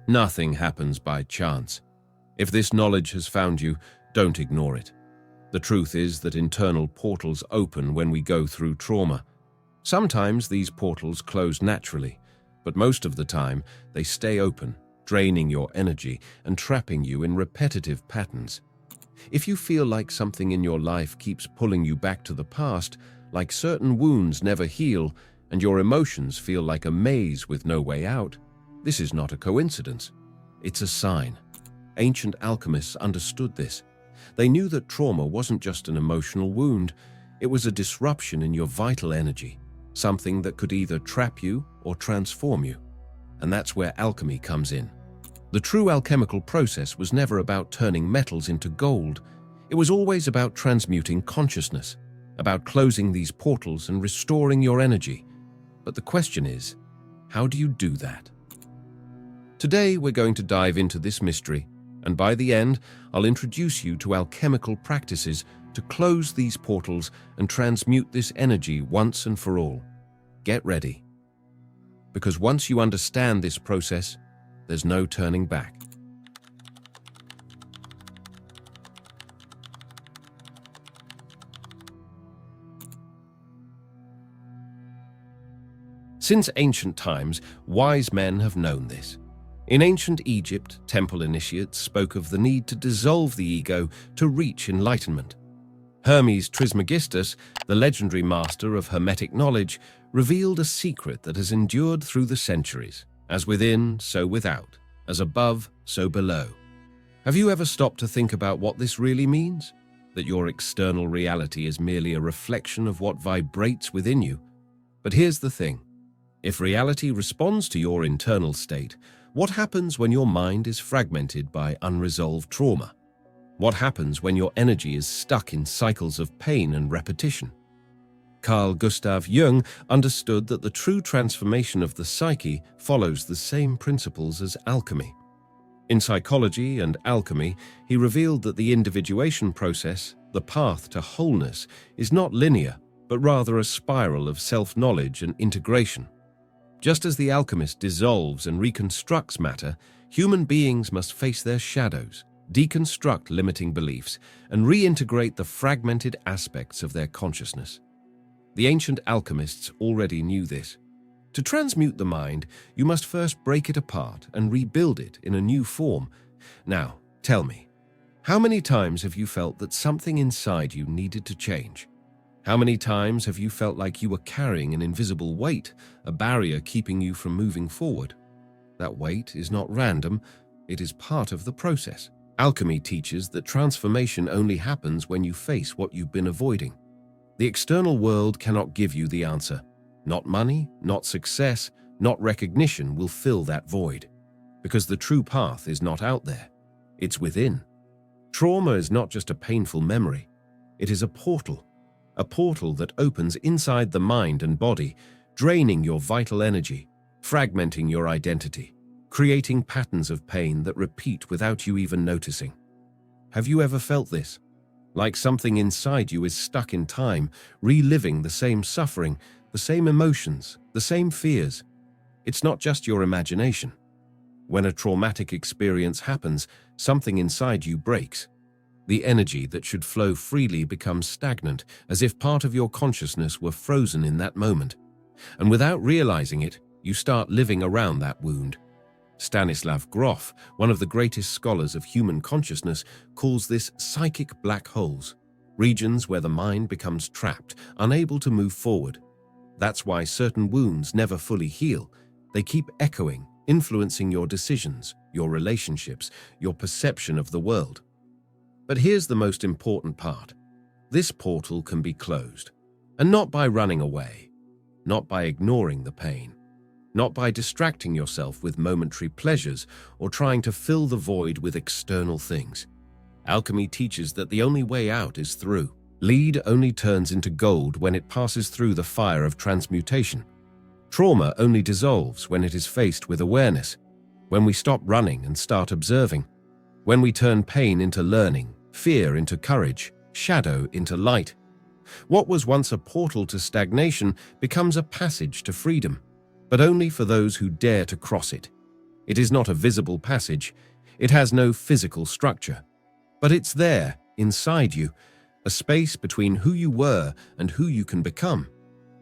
Nothing happens by chance. If this knowledge has found you, don't ignore it. The truth is that internal portals open when we go through trauma. Sometimes these portals close naturally, but most of the time they stay open, draining your energy and trapping you in repetitive patterns. If you feel like something in your life keeps pulling you back to the past, like certain wounds never heal, and your emotions feel like a maze with no way out, this is not a coincidence. It's a sign. Ancient alchemists understood this. They knew that trauma wasn't just an emotional wound, it was a disruption in your vital energy, something that could either trap you or transform you. And that's where alchemy comes in. The true alchemical process was never about turning metals into gold. It was always about transmuting consciousness, about closing these portals and restoring your energy. But the question is, how do you do that? Today, we're going to dive into this mystery, and by the end, I'll introduce you to alchemical practices to close these portals and transmute this energy once and for all. Get ready. Because once you understand this process, there's no turning back. Since ancient times, wise men have known this. In ancient Egypt, temple initiates spoke of the need to dissolve the ego to reach enlightenment. Hermes Trismegistus, the legendary master of Hermetic knowledge, revealed a secret that has endured through the centuries. As within, so without. As above, so below. Have you ever stopped to think about what this really means? That your external reality is merely a reflection of what vibrates within you? But here's the thing. If reality responds to your internal state, what happens when your mind is fragmented by unresolved trauma? What happens when your energy is stuck in cycles of pain and repetition? Carl Gustav Jung understood that the true transformation of the psyche follows the same principles as alchemy. In psychology and alchemy, he revealed that the individuation process, the path to wholeness, is not linear, but rather a spiral of self-knowledge and integration. Just as the alchemist dissolves and reconstructs matter, human beings must face their shadows, deconstruct limiting beliefs, and reintegrate the fragmented aspects of their consciousness. The ancient alchemists already knew this. To transmute the mind, you must first break it apart and rebuild it in a new form. Now, tell me, how many times have you felt that something inside you needed to change? How many times have you felt like you were carrying an invisible weight, a barrier keeping you from moving forward? That weight is not random, it is part of the process. Alchemy teaches that transformation only happens when you face what you've been avoiding. The external world cannot give you the answer. Not money, not success, not recognition will fill that void. Because the true path is not out there, it's within. Trauma is not just a painful memory, it is a portal that opens inside the mind and body, draining your vital energy, fragmenting your identity, creating patterns of pain that repeat without you even noticing. Have you ever felt this? Like something inside you is stuck in time, reliving the same suffering, the same emotions, the same fears. It's not just your imagination. When a traumatic experience happens, something inside you breaks. The energy that should flow freely becomes stagnant, as if part of your consciousness were frozen in that moment. And without realizing it, you start living around that wound. Stanislav Grof, one of the greatest scholars of human consciousness, calls this psychic black holes, regions where the mind becomes trapped, unable to move forward. That's why certain wounds never fully heal. They keep echoing, influencing your decisions, your relationships, your perception of the world. But here's the most important part. This portal can be closed, and not by running away, not by ignoring the pain, not by distracting yourself with momentary pleasures or trying to fill the void with external things. Alchemy teaches that the only way out is through. Lead only turns into gold when it passes through the fire of transmutation. Trauma only dissolves when it is faced with awareness, when we stop running and start observing, when we turn pain into learning, fear into courage, shadow into light. What was once a portal to stagnation becomes a passage to freedom, but only for those who dare to cross it. It is not a visible passage. It has no physical structure. But it's there, inside you, a space between who you were and who you can become.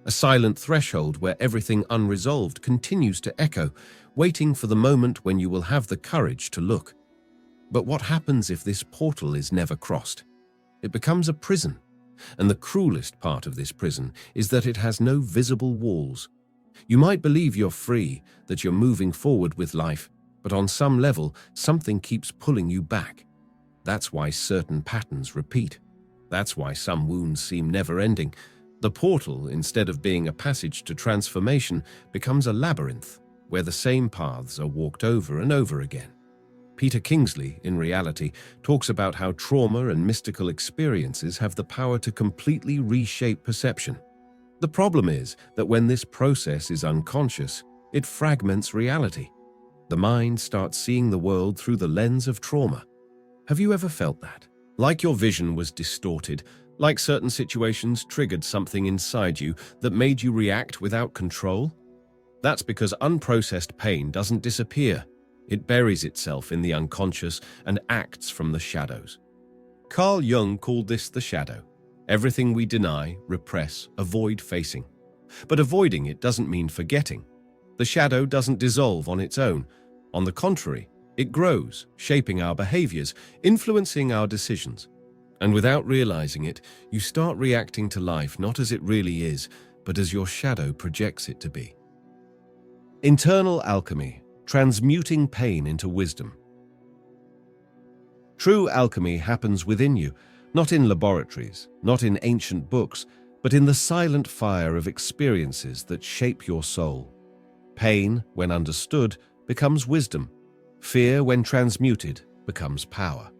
A silent threshold where everything unresolved continues to echo, waiting for the moment when you will have the courage to look. But what happens if this portal is never crossed? It becomes a prison, and the cruelest part of this prison is that it has no visible walls. You might believe you're free, that you're moving forward with life, but on some level, something keeps pulling you back. That's why certain patterns repeat. That's why some wounds seem never-ending. The portal, instead of being a passage to transformation, becomes a labyrinth where the same paths are walked over and over again. Peter Kingsley, in reality, talks about how trauma and mystical experiences have the power to completely reshape perception. The problem is that when this process is unconscious, it fragments reality. The mind starts seeing the world through the lens of trauma. Have you ever felt that? Like your vision was distorted, like certain situations triggered something inside you that made you react without control? That's because unprocessed pain doesn't disappear. It buries itself in the unconscious and acts from the shadows. Carl Jung called this the shadow. Everything we deny, repress, avoid facing. But avoiding it doesn't mean forgetting. The shadow doesn't dissolve on its own. On the contrary, it grows, shaping our behaviors, influencing our decisions. And without realizing it, you start reacting to life not as it really is, but as your shadow projects it to be. Internal alchemy, transmuting pain into wisdom. True alchemy happens within you, not in laboratories, not in ancient books, but in the silent fire of experiences that shape your soul. Pain, when understood, becomes wisdom. Fear, when transmuted, becomes power.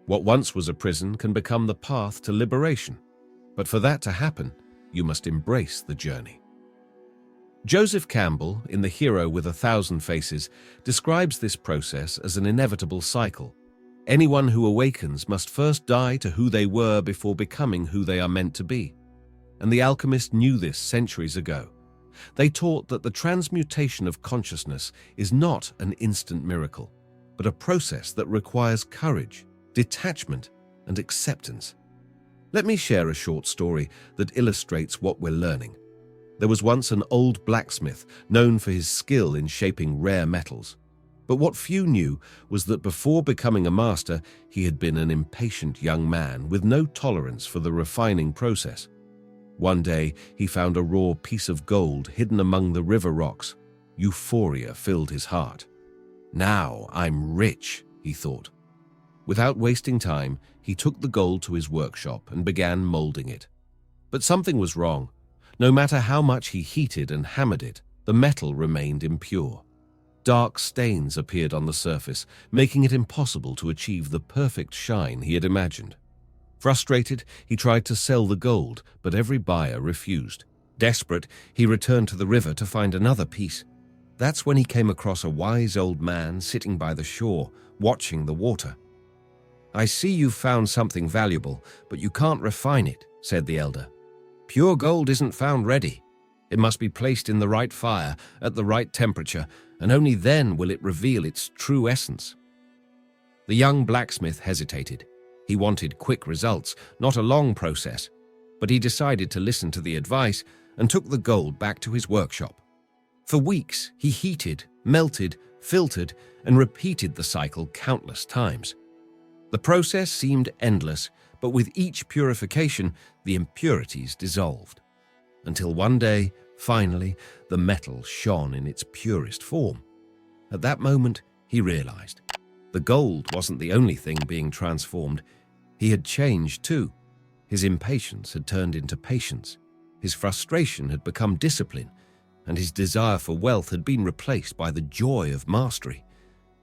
What once was a prison can become the path to liberation. But for that to happen, you must embrace the journey. Joseph Campbell, in The Hero with 1,000 Faces, describes this process as an inevitable cycle. Anyone who awakens must first die to who they were before becoming who they are meant to be. And the alchemists knew this centuries ago. They taught that the transmutation of consciousness is not an instant miracle, but a process that requires courage, detachment, and acceptance. Let me share a short story that illustrates what we're learning. There was once an old blacksmith known for his skill in shaping rare metals. But what few knew was that before becoming a master, he had been an impatient young man with no tolerance for the refining process. One day, he found a raw piece of gold hidden among the river rocks. Euphoria filled his heart. "Now I'm rich," he thought. Without wasting time, he took the gold to his workshop and began molding it. But something was wrong. No matter how much he heated and hammered it, the metal remained impure. Dark stains appeared on the surface, making it impossible to achieve the perfect shine he had imagined. Frustrated, he tried to sell the gold, but every buyer refused. Desperate, he returned to the river to find another piece. That's when he came across a wise old man sitting by the shore, watching the water. "I see you've found something valuable, but you can't refine it," said the elder. "Pure gold isn't found ready. It must be placed in the right fire, at the right temperature, and only then will it reveal its true essence." The young blacksmith hesitated. He wanted quick results, not a long process, but he decided to listen to the advice and took the gold back to his workshop. For weeks, he heated, melted, filtered, and repeated the cycle countless times. The process seemed endless, but with each purification, the impurities dissolved. Until one day, finally, the metal shone in its purest form. At that moment, he realized the gold wasn't the only thing being transformed. He had changed too. His impatience had turned into patience. His frustration had become discipline, and his desire for wealth had been replaced by the joy of mastery.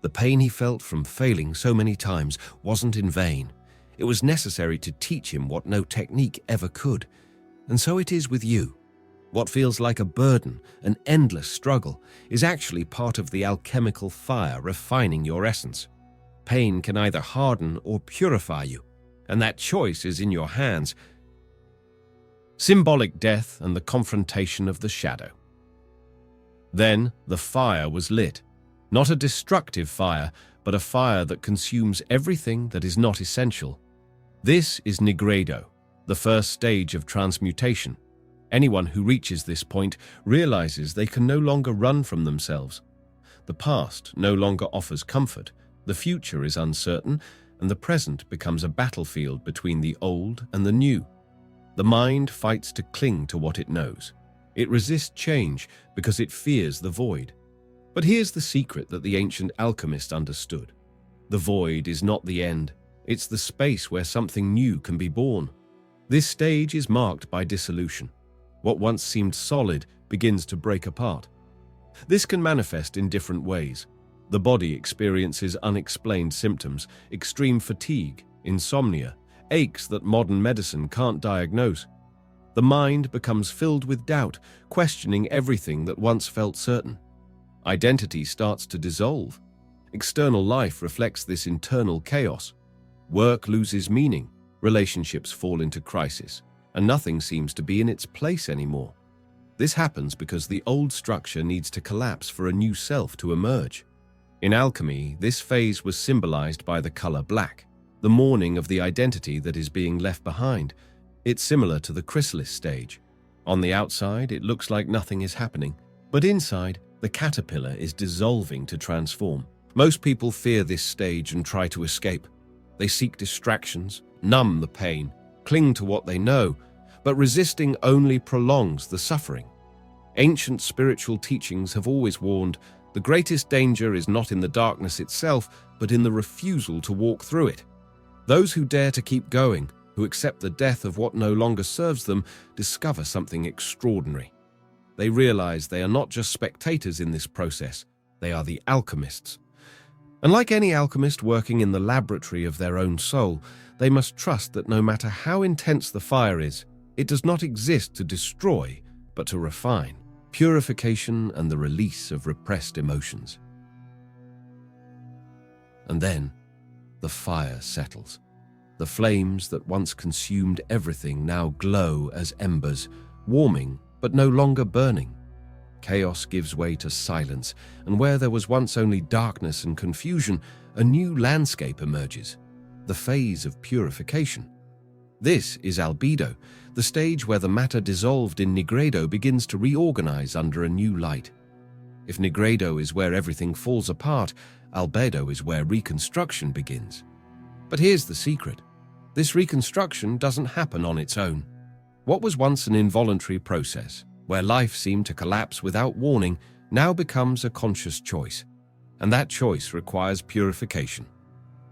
The pain he felt from failing so many times wasn't in vain. It was necessary to teach him what no technique ever could. And so it is with you. What feels like a burden, an endless struggle, is actually part of the alchemical fire refining your essence. Pain can either harden or purify you, and that choice is in your hands. Symbolic death and the confrontation of the shadow. Then the fire was lit. Not a destructive fire, but a fire that consumes everything that is not essential. This is nigredo, the first stage of transmutation. Anyone who reaches this point realizes they can no longer run from themselves. The past no longer offers comfort, the future is uncertain, and the present becomes a battlefield between the old and the new. The mind fights to cling to what it knows. It resists change because it fears the void. But here's the secret that the ancient alchemist understood. The void is not the end, it's the space where something new can be born. This stage is marked by dissolution. What once seemed solid begins to break apart. This can manifest in different ways. The body experiences unexplained symptoms, extreme fatigue, insomnia, aches that modern medicine can't diagnose. The mind becomes filled with doubt, questioning everything that once felt certain. Identity starts to dissolve. External life reflects this internal chaos. Work loses meaning, relationships fall into crisis, and nothing seems to be in its place anymore. This happens because the old structure needs to collapse for a new self to emerge. In alchemy, this phase was symbolized by the color black, the mourning of the identity that is being left behind. It's similar to the chrysalis stage. On the outside, it looks like nothing is happening, but inside, the caterpillar is dissolving to transform. Most people fear this stage and try to escape. They seek distractions, numb the pain, cling to what they know, but resisting only prolongs the suffering. Ancient spiritual teachings have always warned, the greatest danger is not in the darkness itself, but in the refusal to walk through it. Those who dare to keep going, who accept the death of what no longer serves them, discover something extraordinary. They realize they are not just spectators in this process, they are the alchemists. And like any alchemist working in the laboratory of their own soul, they must trust that no matter how intense the fire is, it does not exist to destroy, but to refine. Purification and the release of repressed emotions. And then, the fire settles. The flames that once consumed everything now glow as embers, warming but no longer burning. Chaos gives way to silence, and where there was once only darkness and confusion, a new landscape emerges, the phase of purification. This is albedo, the stage where the matter dissolved in nigredo begins to reorganize under a new light. If nigredo is where everything falls apart, albedo is where reconstruction begins. But here's the secret. This reconstruction doesn't happen on its own. What was once an involuntary process, where life seemed to collapse without warning, now becomes a conscious choice. And that choice requires purification.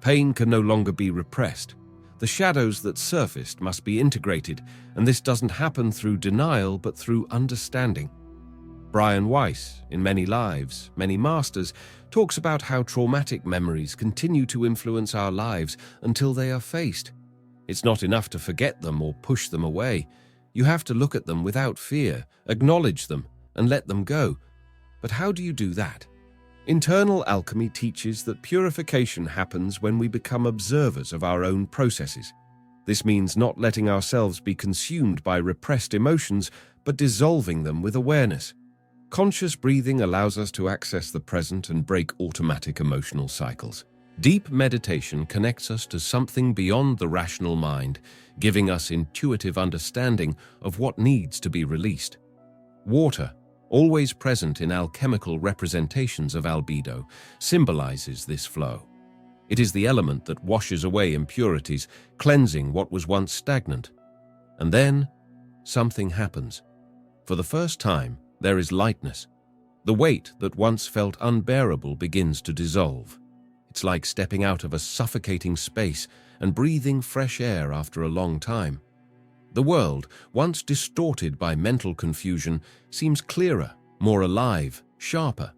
Pain can no longer be repressed. The shadows that surfaced must be integrated, and this doesn't happen through denial but through understanding. Brian Weiss, in Many Lives, Many Masters, talks about how traumatic memories continue to influence our lives until they are faced. It's not enough to forget them or push them away. You have to look at them without fear, acknowledge them, and let them go. But how do you do that? Internal alchemy teaches that purification happens when we become observers of our own processes. This means not letting ourselves be consumed by repressed emotions, but dissolving them with awareness. Conscious breathing allows us to access the present and break automatic emotional cycles. Deep meditation connects us to something beyond the rational mind, giving us intuitive understanding of what needs to be released. Water, always present in alchemical representations of albedo, symbolizes this flow. It is the element that washes away impurities, cleansing what was once stagnant. And then, something happens. For the first time, there is lightness. The weight that once felt unbearable begins to dissolve. It's like stepping out of a suffocating space and breathing fresh air after a long time. The world, once distorted by mental confusion, seems clearer, more alive, sharper.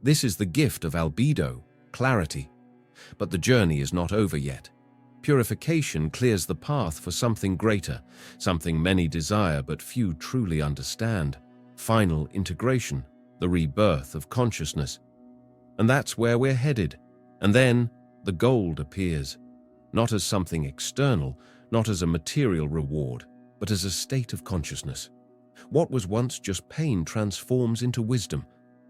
This is the gift of albedo, clarity. But the journey is not over yet. Purification clears the path for something greater, something many desire but few truly understand. Final integration, the rebirth of consciousness. And that's where we're headed. And then the gold appears, not as something external, not as a material reward, but as a state of consciousness. What was once just pain transforms into wisdom.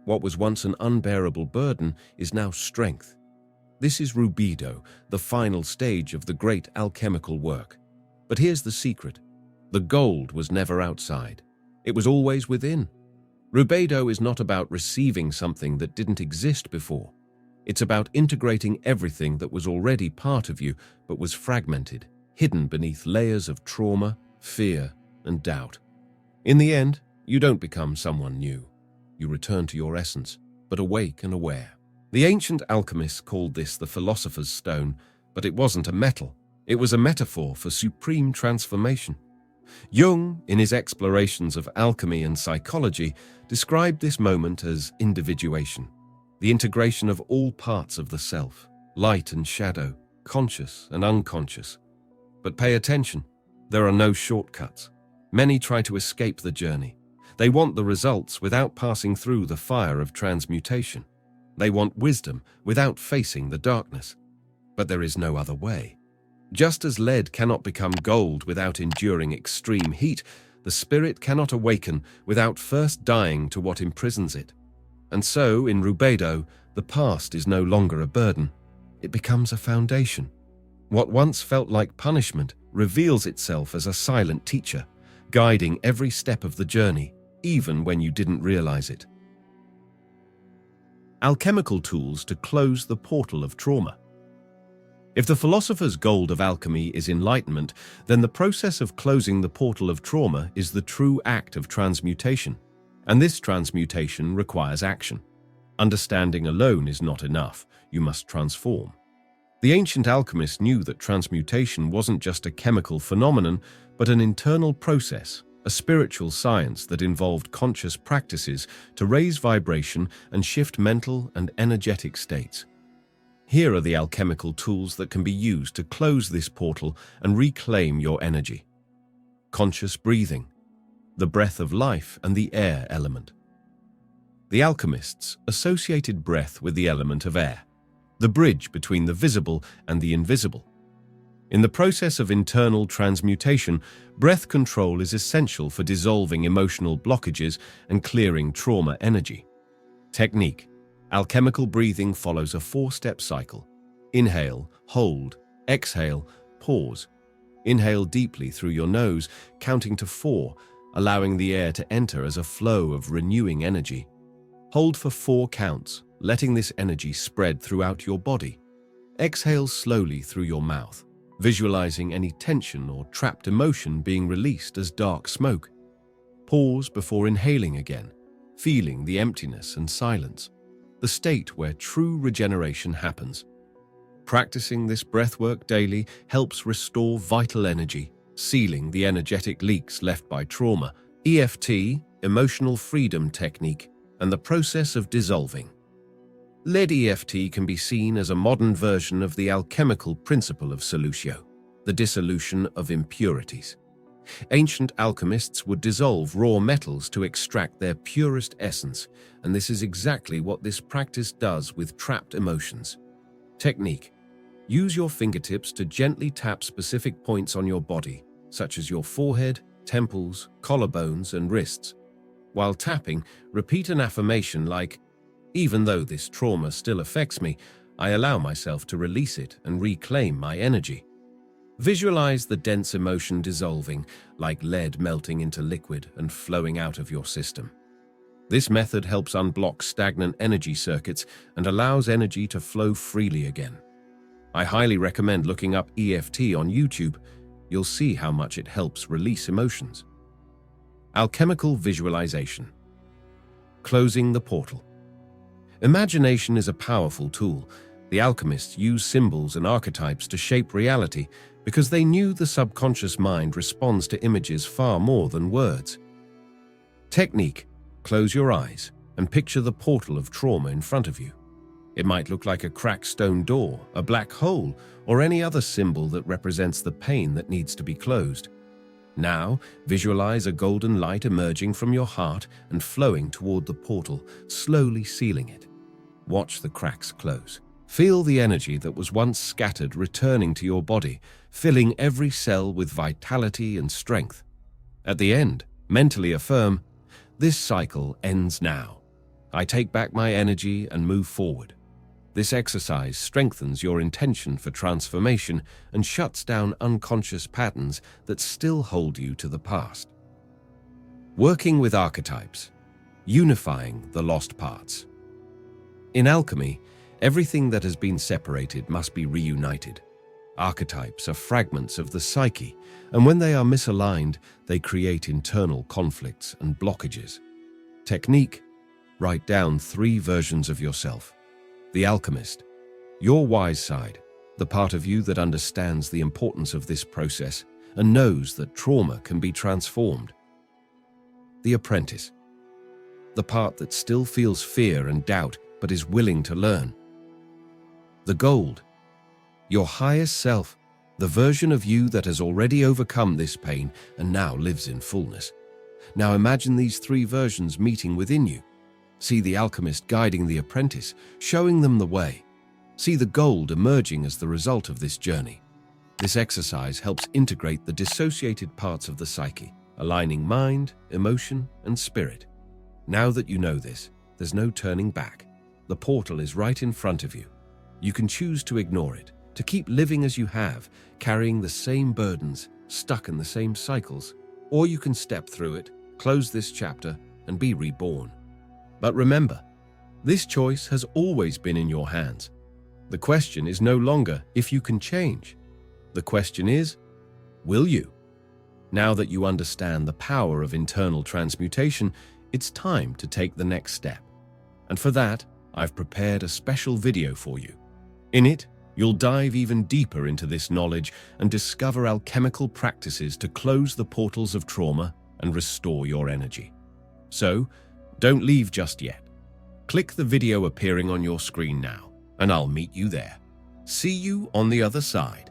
What was once an unbearable burden is now strength. This is rubedo, the final stage of the Great Alchemical Work. But here's the secret. The gold was never outside. It was always within. Rubedo is not about receiving something that didn't exist before. It's about integrating everything that was already part of you but was fragmented, hidden beneath layers of trauma, fear, and doubt. In the end, you don't become someone new. You return to your essence, but awake and aware. The ancient alchemists called this the philosopher's stone, but it wasn't a metal. It was a metaphor for supreme transformation. Jung, in his explorations of alchemy and psychology, described this moment as individuation, the integration of all parts of the self, light and shadow, conscious and unconscious. But pay attention, there are no shortcuts. Many try to escape the journey. They want the results without passing through the fire of transmutation. They want wisdom without facing the darkness. But there is no other way. Just as lead cannot become gold without enduring extreme heat, the spirit cannot awaken without first dying to what imprisons it. And so, in rubedo, the past is no longer a burden. It becomes a foundation. What once felt like punishment reveals itself as a silent teacher, guiding every step of the journey, even when you didn't realize it. Alchemical tools to close the portal of trauma. If the philosopher's gold of alchemy is enlightenment, then the process of closing the portal of trauma is the true act of transmutation. And this transmutation requires action. Understanding alone is not enough. You must transform. The ancient alchemists knew that transmutation wasn't just a chemical phenomenon, but an internal process, a spiritual science that involved conscious practices to raise vibration and shift mental and energetic states. Here are the alchemical tools that can be used to close this portal and reclaim your energy. Conscious breathing, the breath of life and the air element. The alchemists associated breath with the element of air, the bridge between the visible and the invisible. In the process of internal transmutation, breath control is essential for dissolving emotional blockages and clearing trauma energy. Technique. Alchemical breathing follows a 4-step cycle. Inhale, hold, exhale, pause. Inhale deeply through your nose, counting to 4, allowing the air to enter as a flow of renewing energy. Hold for 4 counts, letting this energy spread throughout your body. Exhale slowly through your mouth, visualizing any tension or trapped emotion being released as dark smoke. Pause before inhaling again, feeling the emptiness and silence, the state where true regeneration happens. Practicing this breathwork daily helps restore vital energy, sealing the energetic leaks left by trauma. EFT, emotional freedom technique, and the process of dissolving. Lead EFT can be seen as a modern version of the alchemical principle of solutio, the dissolution of impurities. Ancient alchemists would dissolve raw metals to extract their purest essence, and this is exactly what this practice does with trapped emotions. Technique. Use your fingertips to gently tap specific points on your body, such as your forehead, temples, collarbones, and wrists. While tapping, repeat an affirmation like, "Even though this trauma still affects me, I allow myself to release it and reclaim my energy." Visualize the dense emotion dissolving, like lead melting into liquid and flowing out of your system. This method helps unblock stagnant energy circuits and allows energy to flow freely again. I highly recommend looking up EFT on YouTube. You'll see how much it helps release emotions. Alchemical visualization. Closing the portal. Imagination is a powerful tool. The alchemists used symbols and archetypes to shape reality because they knew the subconscious mind responds to images far more than words. Technique. Close your eyes and picture the portal of trauma in front of you. It might look like a cracked stone door, a black hole, or any other symbol that represents the pain that needs to be closed. Now, visualize a golden light emerging from your heart and flowing toward the portal, slowly sealing it. Watch the cracks close. Feel the energy that was once scattered returning to your body, filling every cell with vitality and strength. At the end, mentally affirm, "This cycle ends now." I take back my energy and move forward. This exercise strengthens your intention for transformation and shuts down unconscious patterns that still hold you to the past. Working with archetypes, unifying the lost parts. In alchemy, everything that has been separated must be reunited. Archetypes are fragments of the psyche, and when they are misaligned, they create internal conflicts and blockages. Technique: write down 3 versions of yourself. The alchemist, your wise side, the part of you that understands the importance of this process and knows that trauma can be transformed. The apprentice, the part that still feels fear and doubt but is willing to learn. The gold, your highest self, the version of you that has already overcome this pain and now lives in fullness. Now imagine these 3 versions meeting within you. See the alchemist guiding the apprentice, showing them the way. See the gold emerging as the result of this journey. This exercise helps integrate the dissociated parts of the psyche, aligning mind, emotion, and spirit. Now that you know this, there's no turning back. The portal is right in front of you. You can choose to ignore it, to keep living as you have, carrying the same burdens, stuck in the same cycles, or you can step through it, close this chapter, and be reborn. But remember, this choice has always been in your hands. The question is no longer if you can change. The question is, will you? Now that you understand the power of internal transmutation, it's time to take the next step. And for that, I've prepared a special video for you. In it, you'll dive even deeper into this knowledge and discover alchemical practices to close the portals of trauma and restore your energy. So, don't leave just yet. Click the video appearing on your screen now, and I'll meet you there. See you on the other side.